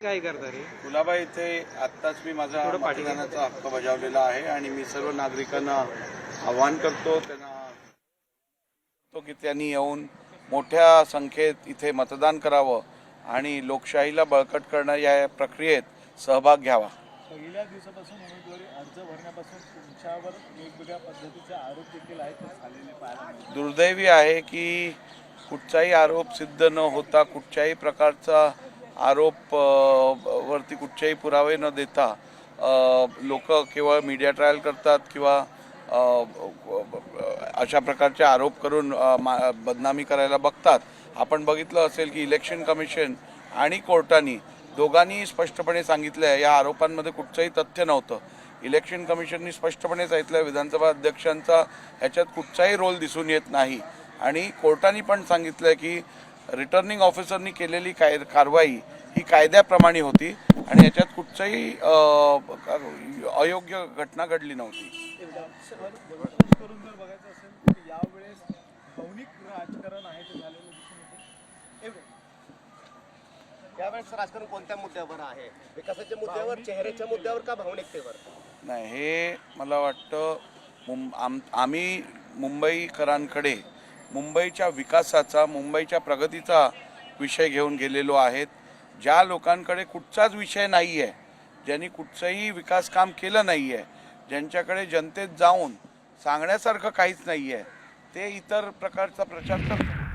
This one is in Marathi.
काय करता रे? गुलाबाई इथे आत्ताच मी माझा मतदानाचा हक्क बजावलेला आहे आणि मी सर्व नागरिकांना आवाहन करतो की त्यांनी येऊन मोठ्या संख्येत इथे मतदान करावं आणि लोकशाहीला बळकट करणं या प्रक्रियेत सहभाग घ्यावा। पहिल्या दिवसापासून उमेदवारी अर्ज भरण्यापासून तुमच्यावर वेगवेगळ्या पद्धतीचे आरोप देखील आहेत झालेले पाहायला मिळतात। दुर्दैवी आहे की कुठचाही आरोप सिद्ध न होता कुठच्याही प्रकारचा आरोप वरती कुठचेही पुरावे न देता लोक केवळ मीडिया ट्रायल करतात किंवा अशा प्रकारचे आरोप करून बदनामी करायला बघतात। आपण बघितलं असेल की इलेक्शन कमिशन आणि कोर्टाने दोघांनी स्पष्टपणे सांगितलं या आरोपांमध्ये कुठचंही तथ्य नव्हतं। इलेक्शन कमिशनने स्पष्टपणे सांगितलं विधानसभा अध्यक्षांचा ह्याच्यात कुठचाही रोल दिसून येत नाही आणि कोर्टाने पण सांगितलं की रिटर्निंग ऑफिसरनी केलेली कारवाई ही कायद्याप्रमाणे होती आणि याच्यात कुठचंही अयोग्य घटना घडली नव्हती। करून जर बघायचं असेल तर यावेळेस भावनिक राजकारण आहे ते झालेलं दिसून येते। यावेळेस राजकारण कोणत्या मुद्द्यावर आहे? विकासाच्या मुद्द्यावर, चेहऱ्याच्या मुद्द्यावर का भावनिकतेवर? नाही, हे मला वाटतं आम्ही मुंबईकरांकडे मुंबईच्या विकासाचा मुंबईच्या प्रगतीचा विषय घेऊन गेलेलो आहेत। ज्या लोकांकडे कुठचाच विषय नाही आहे, ज्यांनी कुठचंही विकास काम केलं नाही आहे, ज्यांच्याकडे जनतेत जाऊन सांगण्यासारखं काहीच नाही आहे, ते इतर प्रकारचा प्रचार करतात।